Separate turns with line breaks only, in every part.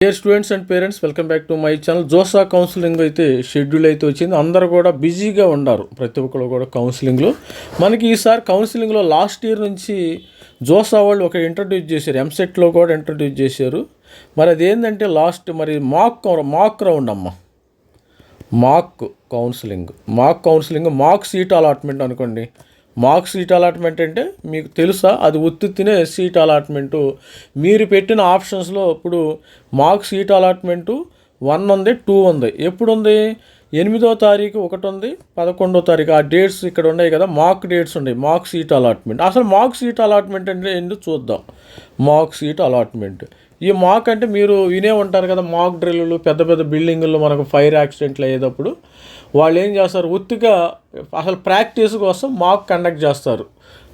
Dear students and parents, welcome back to my channel. JoSAA counselling అయితే schedule అయితే వచ్చింది. అందరూ కూడా బిజీగా ఉన్నారు, ప్రతి ఒక్కరు కూడా కౌన్సిలింగ్లో. మనకి ఈసారి కౌన్సిలింగ్లో లాస్ట్ ఇయర్ నుంచి జోసా వాళ్ళు ఒక ఇంట్రడ్యూస్ చేశారు, ఎంసెట్లో కూడా ఇంట్రడ్యూస్ చేశారు. మరి అదేంటంటే మరి మాక్ రౌండ్ అమ్మ, మాక్ కౌన్సిలింగ్ మాక్ సీట్ అలాట్మెంట్ అనుకోండి. మాక్ సీట్ అలాట్మెంట్ అంటే మీకు తెలుసా, అది ఉత్తినే సీట్ అలాట్మెంటు. మీరు పెట్టిన ఆప్షన్స్లో ఇప్పుడు మాక్ సీట్ అలాట్మెంటు 1 ఉంది, 2 ఉంది. ఎప్పుడు ఉంది? 8వ తారీఖు ఒకటి ఉంది, 11వ తారీఖు. ఆ డేట్స్ ఇక్కడ ఉన్నాయి కదా, మాక్ డేట్స్ ఉన్నాయి. మాక్ సీట్ అలాట్మెంట్, అసలు మాక్ సీట్ అలాట్మెంట్ అంటే ఎందుకు చూద్దాం. మాక్ సీట్ అలాట్మెంట్, ఈ మాక్ అంటే మీరు వినే ఉంటారు కదా, మాక్ డ్రిల్లు. పెద్ద పెద్ద బిల్డింగుల్లో మనకు ఫైర్ యాక్సిడెంట్లు అయ్యేటప్పుడు వాళ్ళు ఏం చేస్తారు, ఉత్తిగా అసలు ప్రాక్టీస్ కోసం మాక్ కండక్ట్ చేస్తారు.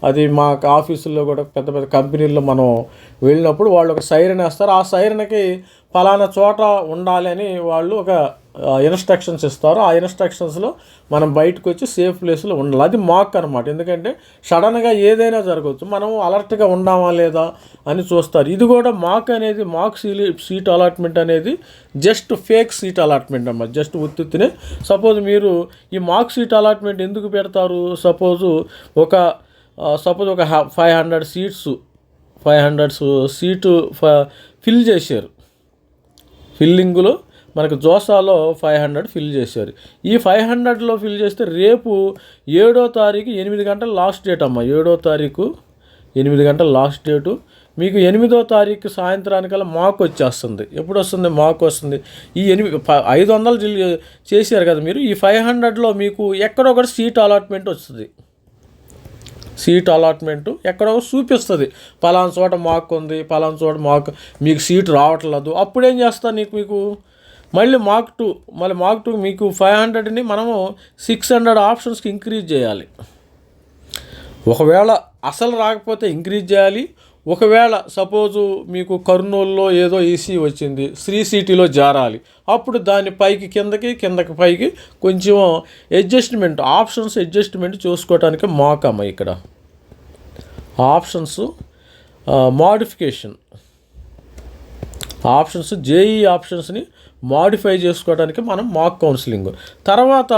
అది మా ఆఫీసుల్లో కూడా పెద్ద పెద్ద కంపెనీల్లో మనం వెళ్ళినప్పుడు వాళ్ళు ఒక సైరన్ వేస్తారు. ఆ సైరన్కి ఫలానా చోట ఉండాలి అని వాళ్ళు ఒక ఇన్స్ట్రక్షన్స్ ఇస్తారు. ఆ ఇన్స్ట్రక్షన్స్లో మనం బయటకు వచ్చి సేఫ్ ప్లేస్లో ఉండాలి. అది మాక్ అనమాట. ఎందుకంటే సడన్గా ఏదైనా జరగవచ్చు, మనం అలర్ట్గా ఉండామా లేదా అని చూస్తారు. ఇది కూడా మాక్ అనేది, మాక్ సీట్ అలాట్మెంట్ అనేది జస్ట్ ఫేక్ సీట్ అలాట్మెంట్ అన్నమాట. జస్ట్ ఉత్తినే సపోజ్ మీరు ఈ మాక్ సీట్ అలాట్మెంట్ ఎందుకు పెడతారు? సపోజ్ ఒక 500 సీటు ఫిల్ చేశారు. ఫిల్లింగ్లో మనకు జోసాలో 500 ఫిల్ చేశారు. ఈ 500లో ఫిల్ చేస్తే రేపు 7వ తారీఖు 8 గంటల లాస్ట్ డేట్ అమ్మ. 7వ తారీఖు 8 గంటల లాస్ట్ డేటు. మీకు 8వ తారీఖు సాయంత్రానికల్లా మాక్ వచ్చేస్తుంది. ఎప్పుడు వస్తుంది మాక్? వస్తుంది ఈ 500 చేశారు కదా మీరు, ఈ 500లో మీకు ఎక్కడొకటి సీట్ అలాట్మెంట్ వస్తుంది. సీట్ అలాట్మెంటు ఎక్కడో చూపిస్తుంది, పలానా చోట మాక్ ఉంది, పలానా చోట మాక్ మీకు సీట్ రావట్లేదు. అప్పుడేం చేస్తాను మీకు మళ్ళీ మాక్ 2 మీకు 500ని మనము 600 ఆప్షన్స్కి ఇంక్రీజ్ చేయాలి. ఒకవేళ అసలు రాకపోతే ఇంక్రీజ్ చేయాలి. ఒకవేళ సపోజు మీకు కర్నూలులో ఏదో ఈసీ వచ్చింది, శ్రీ సిటీలో జారాలి, అప్పుడు దాని పైకి కిందకి పైకి కొంచెం ఆప్షన్స్ అడ్జస్ట్మెంట్ చూసుకోవడానికి మాక్ అమ్మ. ఇక్కడ ఆప్షన్స్ మోడిఫికేషన్, ఆప్షన్స్ జేఈ ఆప్షన్స్ని మాడిఫై చేసుకోవడానికి మనం మాక్ కౌన్సిలింగ్. తర్వాత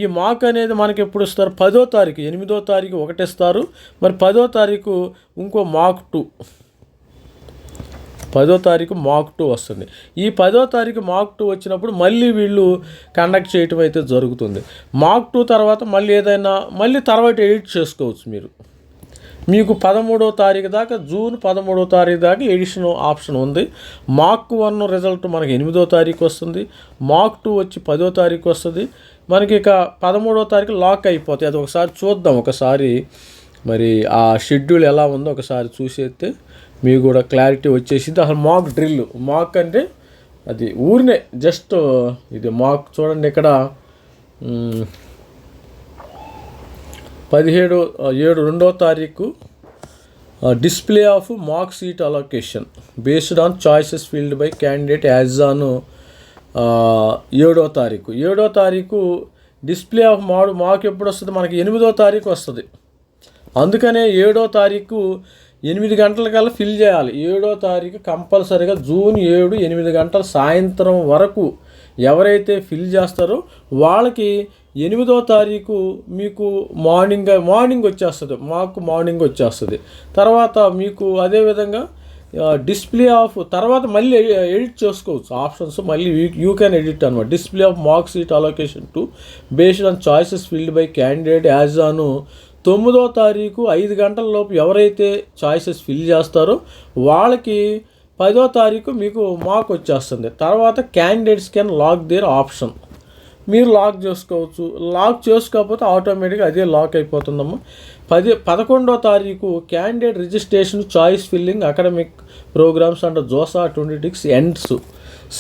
ఈ మాక్ అనేది మనకి ఎప్పుడు ఇస్తారు? 10వ తారీఖు. 8వ తారీఖు ఒకటి ఇస్తారు, మరి 10వ తారీఖు ఇంకో మాక్ 2. 10వ తారీఖు మాక్ 2 వస్తుంది. ఈ 10వ తారీఖు మాక్ 2 వచ్చినప్పుడు మళ్ళీ వీళ్ళు కండక్ట్ చేయటం అయితే జరుగుతుంది. మాక్ 2 తర్వాత మళ్ళీ తర్వాత ఎడిట్ చేసుకోవచ్చు మీరు. మీకు 13వ తారీఖు దాకా, జూన్ 13వ తారీఖు దాకా ఎడిషన్ ఆప్షన్ ఉంది. మాక్ 1 రిజల్ట్ మనకి 8వ తారీఖు వస్తుంది. మాక్ 2 వచ్చి 10వ తారీఖు వస్తుంది. మనకి ఇక 13వ తారీఖు లాక్ అయిపోతాయి. అది ఒకసారి చూద్దాం. మరి ఆ షెడ్యూల్ ఎలా ఉందో ఒకసారి చూసేస్తే మీకు కూడా క్లారిటీ వచ్చేసింది. అసలు మాక్ అంటే అది ఊరినే జస్ట్ ఇది మాక్. చూడండి ఇక్కడ 17/7/2వ తారీఖు display of mock seat allocation based on choices field by candidate as on 7వ తారీఖు. 7వ తారీఖు డిస్ప్లే ఆఫ్ మాక్ ఎప్పుడు వస్తుంది? మనకి 8వ తారీఖు వస్తుంది. అందుకనే 7వ తారీఖు 8 గంటలకల్లా ఫిల్ చేయాలి. 7వ తారీఖు కంపల్సరీగా జూన్ 7 8 గంటల సాయంత్రం వరకు ఎవరైతే ఫిల్ చేస్తారో వాళ్ళకి 8వ తారీఖు మీకు మార్నింగ్ వచ్చేస్తుంది. మాకు మార్నింగ్ వచ్చేస్తుంది. తర్వాత మీకు అదేవిధంగా డిస్ప్లే ఆఫ్ తర్వాత మళ్ళీ ఎడిట్ చేసుకోవచ్చు ఆప్షన్స్. మళ్ళీ యూ క్యాన్ ఎడిట్ అనమాట. Display of mock seat allocation to based on choices field by candidate as on 9వ తారీఖు 5 గంటల లోపు ఎవరైతే చాయిసెస్ ఫిల్ చేస్తారో వాళ్ళకి 10వ తారీఖు మీకు మాక్ వచ్చేస్తుంది. తర్వాత candidates can lock their option. మీరు లాక్ చేసుకోవచ్చు. లాక్ చేసుకోకపోతే ఆటోమేటిక్గా అదే లాక్ అయిపోతుందమ్మా. 11వ తారీఖు candidate registration choice filling academic programmes and JoSAA 26 ends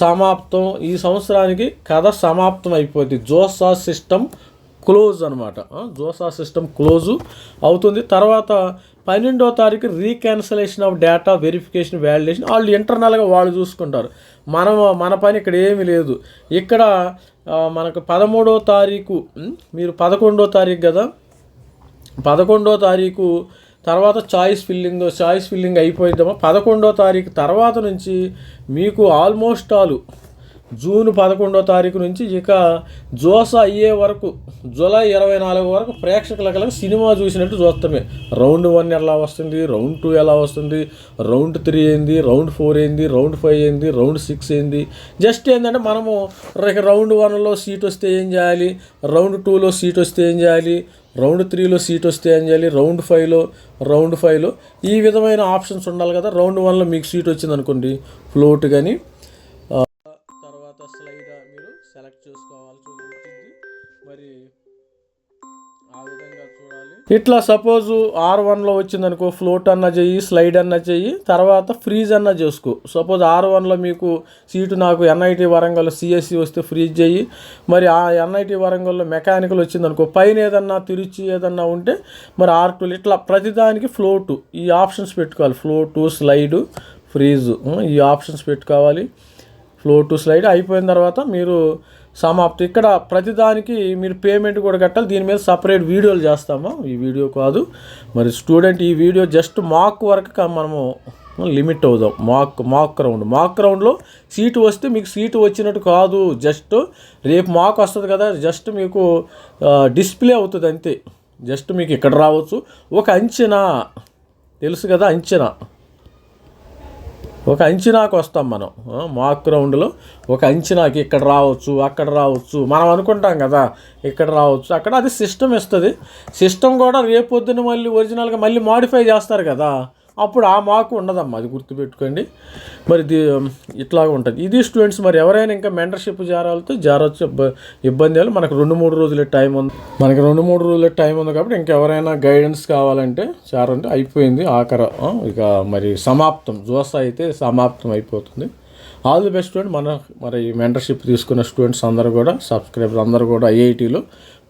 సమాప్తం. ఈ సంవత్సరానికి కథ సమాప్తం అయిపోతుంది. జోసా సిస్టమ్ క్లోజ్ అనమాట. జోసా సిస్టమ్ క్లోజు అవుతుంది. తర్వాత 12వ తారీఖు reconciliation of data verification validation వాళ్ళు ఇంటర్నల్గా వాళ్ళు చూసుకుంటారు. మన పని ఇక్కడ ఏమీ లేదు. ఇక్కడ మనకు 13వ తారీఖు, మీరు 11వ తారీఖు కదా, 11వ తారీఖు తర్వాత చాయిస్ ఫిల్లింగ్ అయిపోయిద్దామా 11వ తారీఖు తర్వాత నుంచి మీకు ఆల్మోస్ట్ జూన్ 11వ తారీఖు నుంచి ఇక జోస అయ్యే వరకు జూలై 24 వరకు ప్రేక్షకులకు సినిమా చూసినట్టు చూస్తామే. రౌండ్ 1 ఎలా వస్తుంది, రౌండ్ 2 ఎలా వస్తుంది, రౌండ్ 3 ఏంది, రౌండ్ 4 ఏంది, రౌండ్ 5 ఏంది, రౌండ్ 6 ఏంది. జస్ట్ ఏంటంటే మనము రౌండ్ 1లో సీట్ వస్తే ఏం చేయాలి, రౌండ్ 2లో సీట్ వస్తే ఏం చేయాలి, రౌండ్ 3లో సీట్ వస్తే ఏం చేయాలి, రౌండ్ 5లో ఈ విధమైన ఆప్షన్స్ ఉండాలి కదా. రౌండ్ 1లో మీకు సీట్ వచ్చింది అనుకోండి, ఫ్లోట్ కానీ తర్వాత స్లైడ్ మీరు సెలెక్ట్ చేసుకోవాల్సి ఉంటుంది. మరి ఆ విధంగా చూడాలి. ఇట్లా సపోజు R1లో వచ్చిందనుకో, ఫ్లోట్ అన్న చెయ్యి, స్లైడ్ అన్న చెయ్యి, తర్వాత ఫ్రీజ్ అన్న చేసుకో. సపోజ్ R1లో మీకు సీటు నాకు NIT వరంగల్ CSE వస్తే ఫ్రీజ్ చెయ్యి. మరి ఆ NIT వరంగల్లో మెకానికల్ వచ్చిందనుకో, పైన ఏదన్నా తిరిచి ఏదన్నా ఉంటే మరి R2 ఇట్లా ప్రతిదానికి ఫ్లోటు ఈ ఆప్షన్స్ పెట్టుకోవాలి. ఫ్లోటు, స్లైడు, ఫ్రీజు ఈ ఆప్షన్స్ పెట్టుకోవాలి. ఫ్లోటు, స్లైడ్ అయిపోయిన తర్వాత మీరు సమాప్తి. ఇక్కడ ప్రతిదానికి మీరు పేమెంట్ కూడా కట్టాలి. దీని మీద సపరేట్ వీడియోలు చేస్తాము, ఈ వీడియో కాదు. మరి స్టూడెంట్ ఈ వీడియో జస్ట్ మాక్ వరకు మనము లిమిట్ అవుదాం. మాక్ రౌండ్లో సీటు వస్తే మీకు సీటు వచ్చినట్టు కాదు, జస్ట్ రేపు మాక్ వస్తుంది కదా, జస్ట్ మీకు డిస్ప్లే అవుతుంది అంతే. జస్ట్ మీకు ఇక్కడ రావచ్చు, ఒక అంచనా తెలుసు కదా, ఒక అంచనాకు వస్తాం మనం. మాక్ రౌండ్లో ఒక అంచనాకి ఇక్కడ రావచ్చు, అక్కడ రావచ్చు, మనం అనుకుంటాం కదా ఇక్కడ రావచ్చు, అక్కడ అది సిస్టమ్ ఇస్తుంది. సిస్టమ్ కూడా రేపొద్దున మళ్ళీ ఒరిజినల్గా మళ్ళీ మాడిఫై చేస్తారు కదా, అప్పుడు ఆ మాకు ఉండదమ్మా, అది గుర్తుపెట్టుకోండి. మరి ఇట్లాగా ఉంటుంది ఇది స్టూడెంట్స్. మరి ఎవరైనా ఇంకా మెంటర్షిప్ జారవచ్చు, ఇబ్బంది లేదు. మనకు 2-3 రోజుల టైం ఉంది. కాబట్టి ఇంకెవరైనా గైడెన్స్ కావాలంటే చేరంటే అయిపోయింది ఆఖర. ఇక మరి సమాప్తం, జోస అయితే సమాప్తం అయిపోతుంది. All the best student. మరి మెంటర్షిప్ తీసుకున్న స్టూడెంట్స్ అందరూ కూడా, సబ్స్క్రైబర్స్ అందరూ కూడా IITలో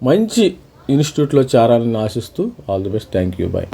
మంచి ఇన్స్టిట్యూట్లో చేరాలని ఆశిస్తూ all the best. Thank you, bye.